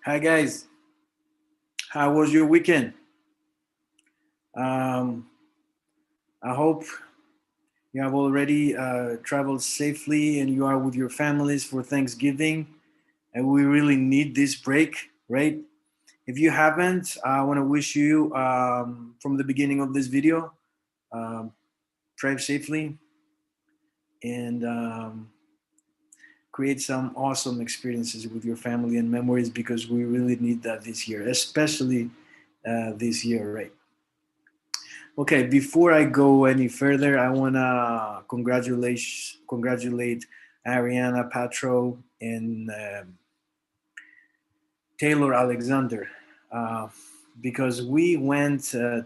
Hi guys, how was your weekend? Um, I hope you have already traveled safely and you are with your families for Thanksgiving. And we really need this break, right? If you haven't, I want to wish you from the beginning of this video, um, drive safely and create some awesome experiences with your family and memories because we really need that this year, especially this year, right? Okay, before I go any further, I wanna congratulate Ariana Patro and Taylor Alexander uh, because we went to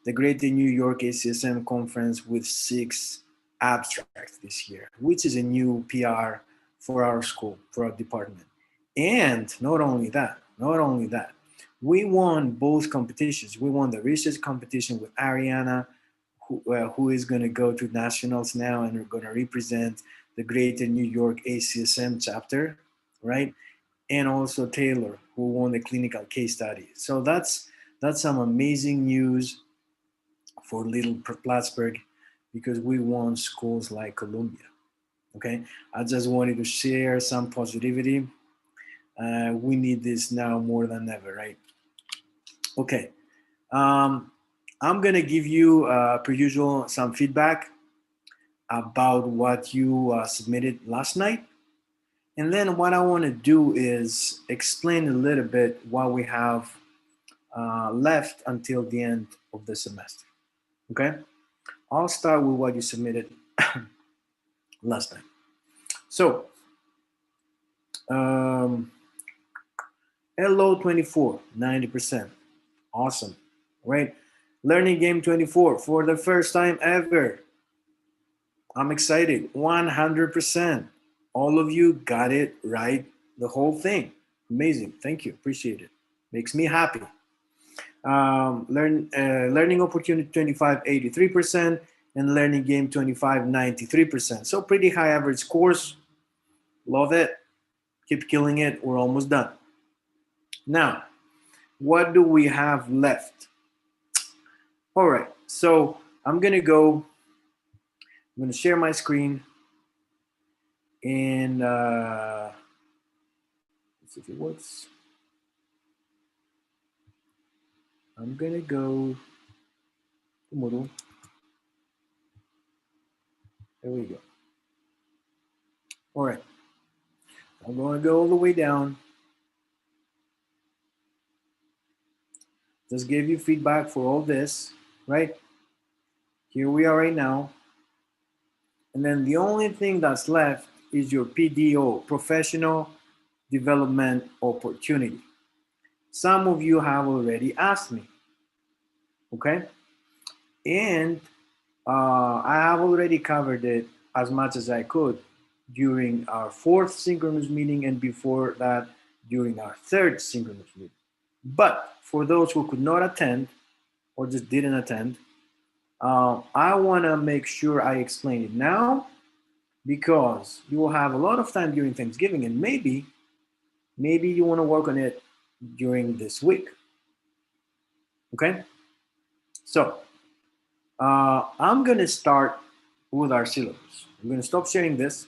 the Greater New York ACSM conference with 6 abstracts this year, which is a new PR for our school, for our department. And not only that, we won both competitions. We won the research competition with Ariana, who is going to go to nationals now and are going to represent the Greater New York ACSM chapter, right? And also Taylor, who won the clinical case study. So that's some amazing news for Little Plattsburgh because we won schools like Columbia. Okay, I just wanted to share some positivity. We need this now more than ever, right? Okay, um, I'm gonna give you, per usual, some feedback about what you submitted last night. And then what I want to do is explain a little bit what we have left until the end of the semester. Okay, I'll start with what you submitted last time. So, um, LO 24, 90%. Awesome, right? Learning game 24 for the first time ever. I'm excited, 100%. All of you got it right, the whole thing. Amazing, thank you, appreciate it. Makes me happy. Learning opportunity 25, 83%, and learning game 25, 93%. So pretty high average scores. Love it. Keep killing it. We're almost done. Now, what do we have left? All right. So I'm going to go, I'm going to share my screen and let's see if it works. I'm going to go to Moodle. There we go. All right. I'm going to go all the way down. Just gave you feedback for all this, right? Here we are right now. And then the only thing that's left is your PDO, Professional Development Opportunity. Some of you have already asked me, okay? And I have already covered it as much as I could during our 4th synchronous meeting and before that during our 3rd synchronous meeting. But for those who could not attend or just didn't attend, I want to make sure I explain it now because you will have a lot of time during Thanksgiving and maybe you want to work on it during this week. Okay? So I'm going to start with our syllabus. I'm going to stop sharing this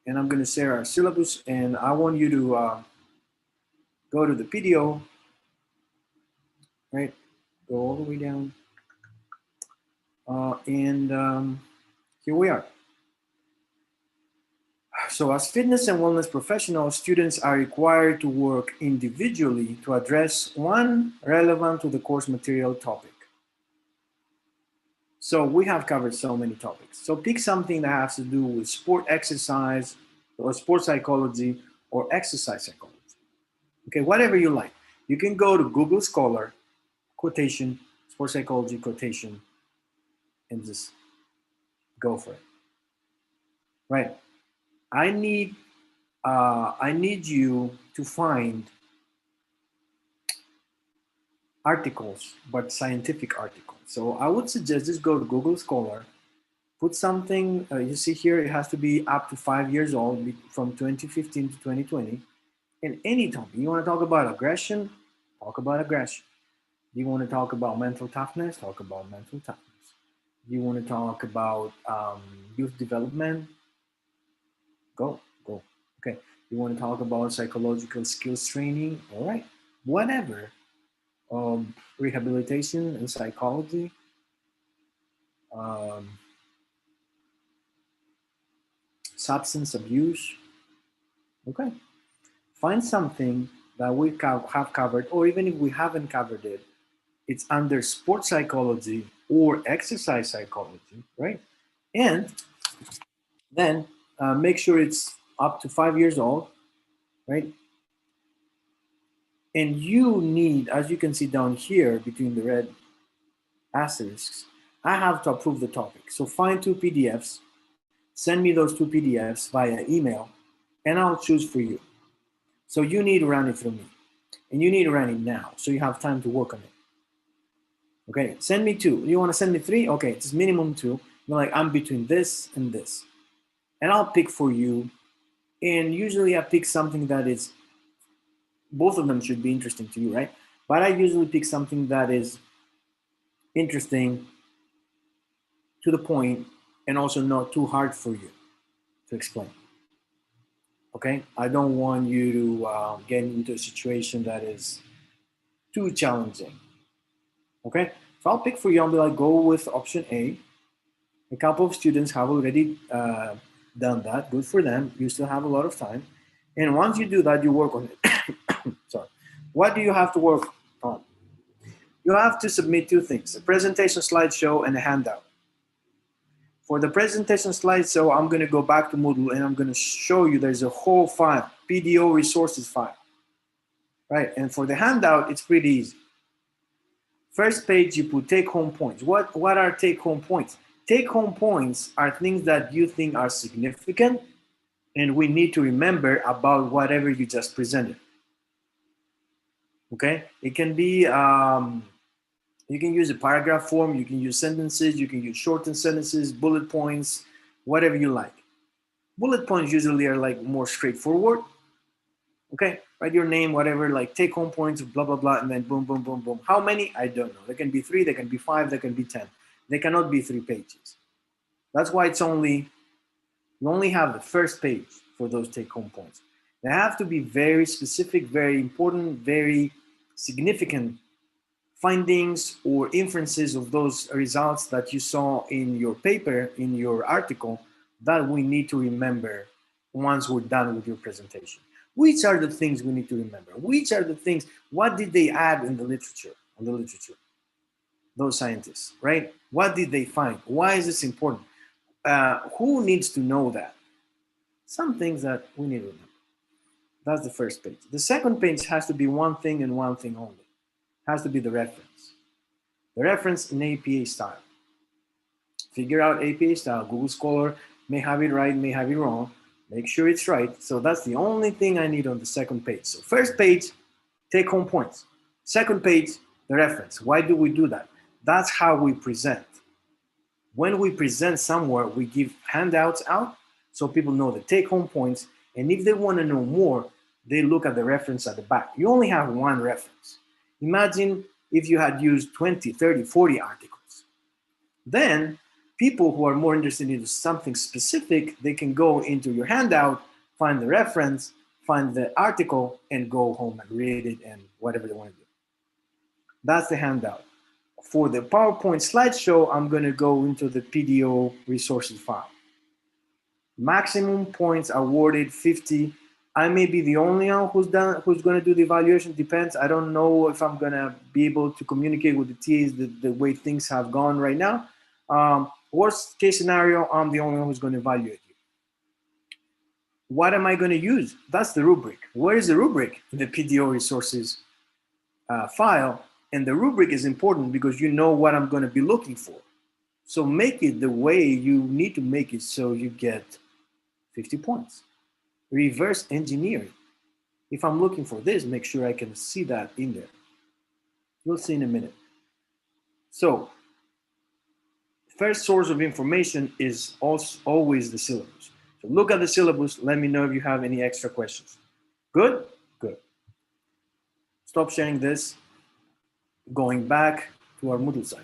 and I'm going to share our syllabus, and I want you to go to the PDO, right? Go all the way down. And here we are. So as fitness and wellness professionals, students are required to work individually to address one relevant to the course material topic. So we have covered so many topics. So pick something that has to do with sport exercise or sports psychology or exercise psychology. Okay, whatever you like. You can go to Google Scholar, quotation, sports psychology quotation, and just go for it. Right. I need you to find articles, but scientific articles. So I would suggest just go to Google Scholar, put something, you see here, it has to be up to 5 years old from 2015 to 2020. in any topic. You want to talk about aggression? Talk about aggression. You want to talk about mental toughness? Talk about mental toughness. You want to talk about youth development? Go. Okay. You want to talk about psychological skills training? All right. Whatever. Rehabilitation and psychology. Um, Substance abuse. Okay. Find something that we have covered, or even if we haven't covered it, it's under sports psychology or exercise psychology, right? And then make sure it's up to 5 years old, right? And you need, as you can see down here between the red asterisks, I have to approve the topic. So find two PDFs, send me those two PDFs via email, and I'll choose for you. So you need to run it through me, and you need to run it now, so you have time to work on it. Okay, send me two. You want to send me three? Okay, it's minimum two. You're like, I'm between this and this. And I'll pick for you. And usually I pick something that is, both of them should be interesting to you, right? But I usually pick something that is interesting, to the point, and also not too hard for you to explain. Okay, I don't want you to get into a situation that is too challenging. Okay, so I'll pick for you. I'll be like, go with option A. A couple of students have already done that. Good for them. You still have a lot of time. And once you do that, you work on it. Sorry. What do you have to work on? You have to submit two things: a presentation slideshow and a handout. For the presentation slideshow, I'm going to go back to Moodle and I'm going to show you there's a whole file, PDO resources file. Right? And for the handout, it's pretty easy. First page, you put take-home points. What are take-home points? Take-home points are things that you think are significant and we need to remember about whatever you just presented. Okay? It can be, you can use a paragraph form, you can use sentences, you can use shortened sentences, bullet points, whatever you like. Bullet points usually are like more straightforward. Okay, write your name, whatever, like take home points, blah, blah, blah, and then boom, boom, boom, boom. How many? I don't know. There can be 3, there can be 5, there can be 10. They cannot be 3 pages. That's why you only have the first page for those take home points. They have to be very specific, very important, very significant findings or inferences of those results that you saw in your paper, in your article, that we need to remember once we're done with your presentation. Which are the things we need to remember? Which are the things, what did they add in the literature, those scientists, right? What did they find? Why is this important? Who needs to know that? Some things that we need to remember. That's the first page. The second page has to be one thing and one thing only. It has to be the reference. The reference in APA style. Figure out APA style. Google Scholar may have it right, may have it wrong. Make sure it's right. So that's the only thing I need on the second page. So first page, take home points. Second page, the reference. Why do we do that? That's how we present. When we present somewhere, we give handouts out so people know the take home points. And if they want to know more, they look at the reference at the back. You only have one reference. Imagine if you had used 20, 30, 40 articles. Then people who are more interested in something specific, they can go into your handout, find the reference, find the article, and go home and read it and whatever they want to do. That's the handout. For the PowerPoint slideshow, I'm going to go into the PDO resources file. Maximum points awarded 50. I may be the only one who's going to do the evaluation. Depends. I don't know if I'm going to be able to communicate with the TAs the way things have gone right now. Worst case scenario, I'm the only one who's going to evaluate you. What am I going to use? That's the rubric. Where is the rubric? In the PDO resources file. And the rubric is important because you know what I'm going to be looking for. So make it the way you need to make it so you get 50 points. Reverse engineering. If I'm looking for this, make sure I can see that in there. You'll see in a minute. So first source of information is also always the syllabus. So look at the syllabus. Let me know if you have any extra questions. Good? stop sharing this, going back to our Moodle site.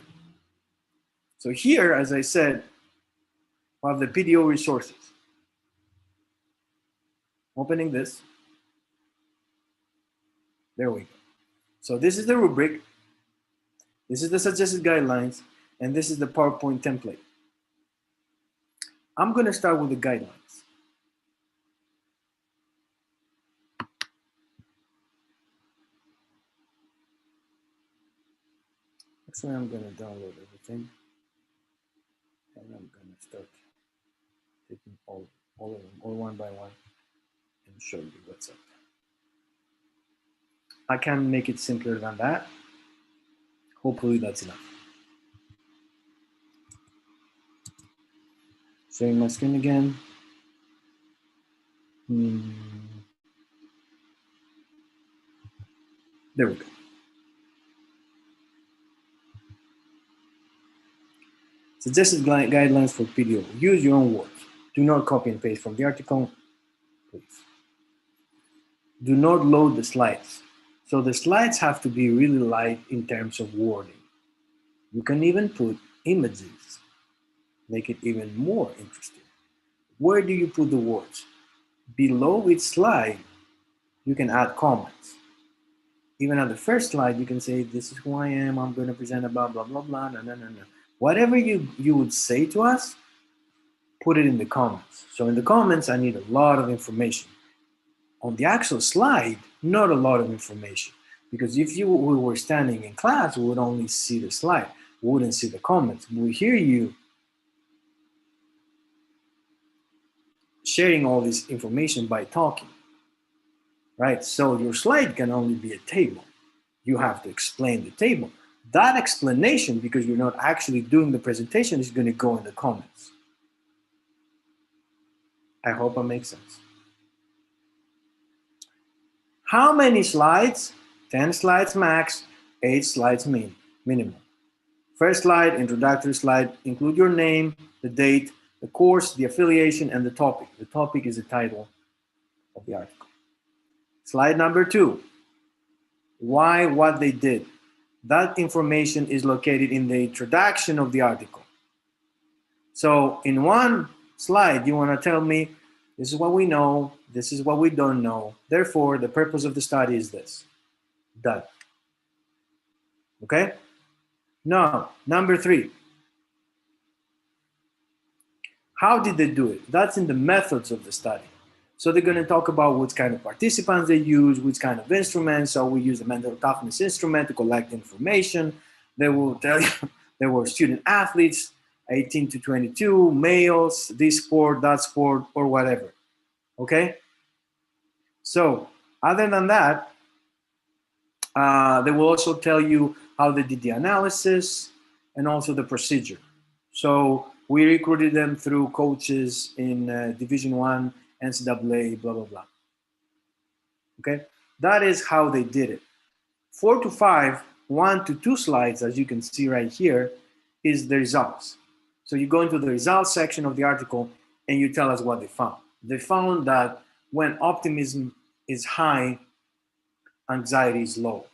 So here, as I said, we have the PDO resources. Opening this. There we go. So this is the rubric. This is the suggested guidelines. And this is the PowerPoint template. I'm going to start with the guidelines. Actually, I'm going to download everything. And I'm going to start taking all of them, all one by one, and show you what's up. I can make it simpler than that. Hopefully that's enough. Sharing my screen again. There we go. Suggested guidelines for PDO. Use your own words. Do not copy and paste from the article, please. Do not load the slides. So the slides have to be really light in terms of wording. You can even put images, make it even more interesting. Where do you put the words? Below each slide, you can add comments. Even on the first slide, you can say, this is who I am, I'm going to present about blah, blah, blah, no. Whatever you would say to us, put it in the comments. So in the comments, I need a lot of information. On the actual slide, not a lot of information. Because if we were standing in class, we would only see the slide. We wouldn't see the comments. We hear you sharing all this information by talking, right? So your slide can only be a table. You have to explain the table. That explanation, because you're not actually doing the presentation, is going to go in the comments. I hope it makes sense. How many slides? 10 slides max, 8 slides minimum. First slide, introductory slide, include your name, the date, the course, the affiliation, and the topic. The topic is the title of the article. Slide number 2, why, what they did. That information is located in the introduction of the article. So in one slide, you want to tell me, this is what we know, this is what we don't know. Therefore, the purpose of the study is this. Done. Okay? Now, number 3. How did they do it? That's in the methods of the study. So they're going to talk about what kind of participants they use, which kind of instruments. So we use the mental toughness instrument to collect information. They will tell you there were student athletes, 18 to 22, males, this sport, that sport, or whatever. Okay? So other than that, they will also tell you how they did the analysis and also the procedure. So we recruited them through coaches in Division I, NCAA, blah, blah, blah. Okay? That is how they did it. 4 to 5, 1 to 2 slides, as you can see right here, is the results. So you go into the results section of the article and you tell us what they found. They found that when optimism is high, anxiety is low.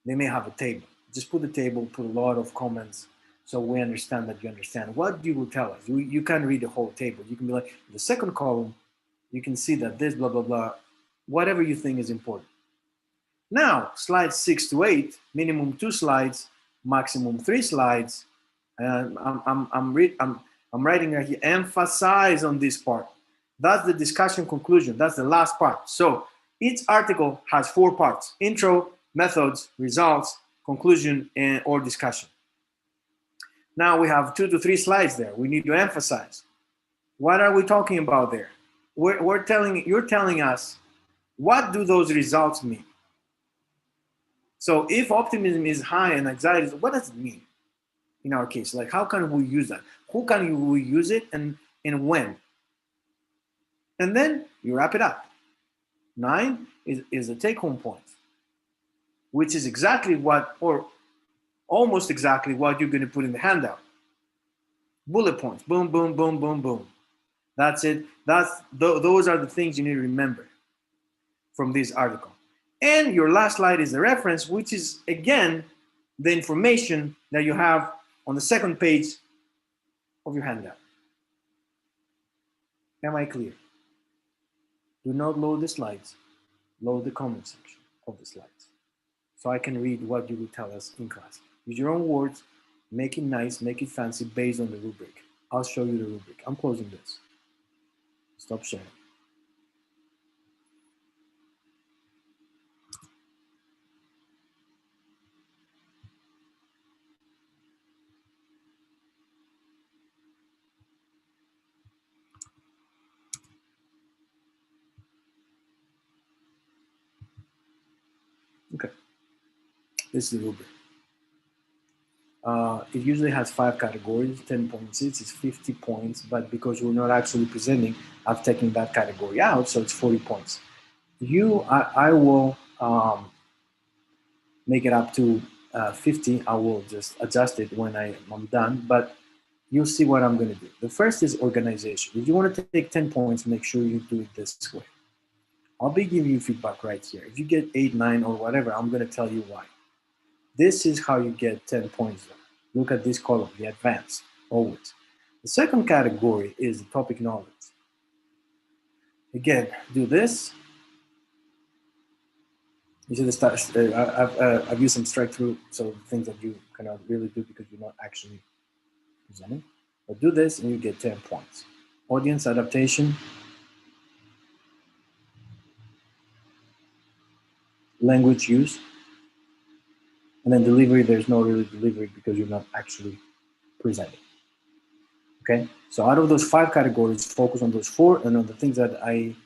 They may have a table. Just put the table, put a lot of comments, so we understand that you understand. What you will tell us, you can read the whole table. You can be like, the second column, you can see that this, blah, blah, blah, whatever you think is important. Now, slides 6 to 8, minimum 2 slides, maximum 3 slides. I'm writing right here, emphasize on this part. That's the discussion conclusion. That's the last part. So each article has 4 parts: intro, methods, results, conclusion, and or discussion. Now we have 2 to 3 slides there. We need to emphasize. What are we talking about there? You're telling us, what do those results mean? So if optimism is high and anxiety, what does it mean in our case? Like, how can we use that? Who can we use it and when? And then you wrap it up. 9 is the take-home point, which is exactly what, or almost exactly what you're going to put in the handout. Bullet points, boom, boom, boom, boom, boom. That's it. Those are the things you need to remember from this article. And your last slide is the reference, which is, again, the information that you have on the second page of your handout. Am I clear? Do not load the slides. Load the comment section of the slides, so I can read what you will tell us in class. Use your own words, make it nice, make it fancy based on the rubric. I'll show you the rubric. I'm closing this. Stop sharing. Okay, this is the rubric. It usually has 5 categories, 10 points each, it's 50 points, but because we're not actually presenting, I've taken that category out, so it's 40 points. I will make it up to 50. I will just adjust it when I'm done, but you'll see what I'm gonna do. The first is organization. If you wanna take 10 points, make sure you do it this way. I'll be giving you feedback right here. If you get 8, 9, or whatever, I'm gonna tell you why. This is how you get 10 points though. Look at this column, the advanced, always. The second category is the topic knowledge. Again, do this. You should start, I've used some strike through, so things that you cannot really do because you're not actually presenting. But do this and you get 10 points. Audience adaptation, language use, and then delivery, there's no really delivery because you're not actually presenting. Okay, so out of those 5 categories, focus on those 4, and on the things that I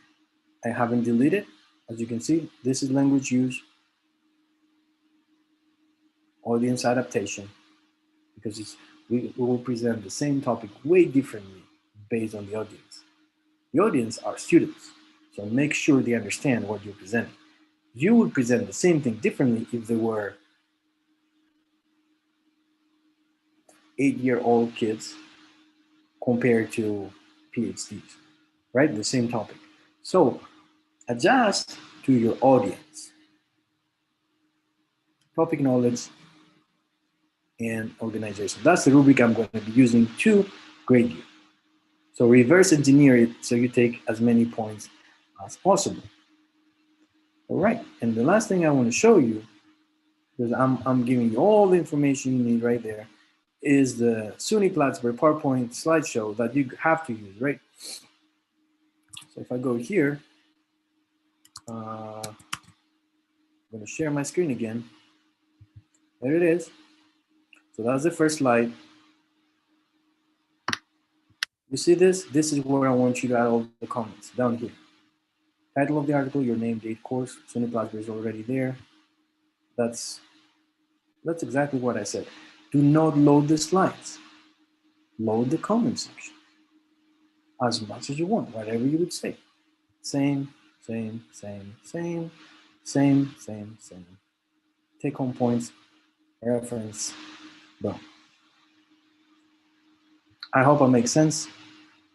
haven't deleted. As you can see, this is language use, audience adaptation, because we will present the same topic way differently based on the audience. The audience are students, so make sure they understand what you're presenting. You would present the same thing differently if they were 8-year-old kids compared to PhDs, right? The same topic. So adjust to your audience. Topic knowledge and organization. That's the rubric I'm going to be using to grade you. So reverse engineer it so you take as many points as possible. All right, and the last thing I want to show you, because I'm giving you all the information you need right there, is the SUNY Plattsburgh PowerPoint slideshow that you have to use, right? So if I go here, I'm going to share my screen again. There it is. So that's the first slide. You see this? This is where I want you to add all the comments down here. Title of the article, your name, date, course. SUNY Plattsburgh is already there. That's exactly what I said. Do not load the slides. Load the comment section as much as you want, whatever you would say. Same, same, same, same, same, same, same. Take home points, reference, boom. I hope it makes sense.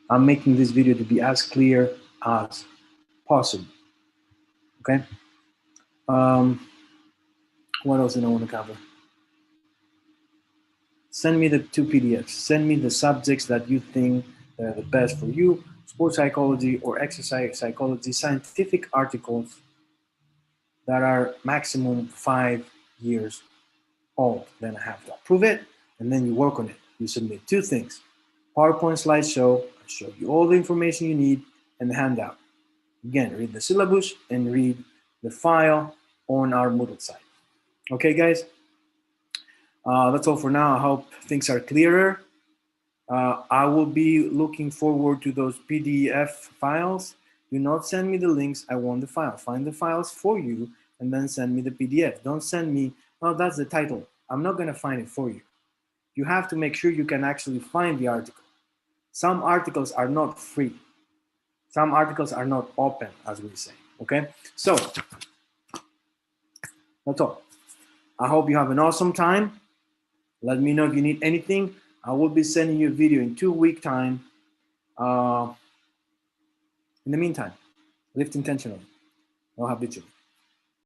I'm making this video to be as clear as possible. Okay. What else do I want to cover? Send me the 2 PDFs. Send me the subjects that you think are the best for you: sports psychology or exercise psychology, scientific articles that are maximum 5 years old. Then I have to approve it, and then you work on it. You submit 2 things: PowerPoint slideshow, I show you all the information you need, and the handout. Again, read the syllabus and read the file on our Moodle site. Okay, guys? That's all for now. I hope things are clearer. I will be looking forward to those PDF files. Do not send me the links. I want the file. Find the files for you and then send me the PDF. Don't send me, oh, that's the title. I'm not going to find it for you. You have to make sure you can actually find the article. Some articles are not free. Some articles are not open, as we say. Okay? So, that's all. I hope you have an awesome time. Let me know if you need anything. I will be sending you a video in 2 weeks' time. In the meantime, lift intentionally, no habitually.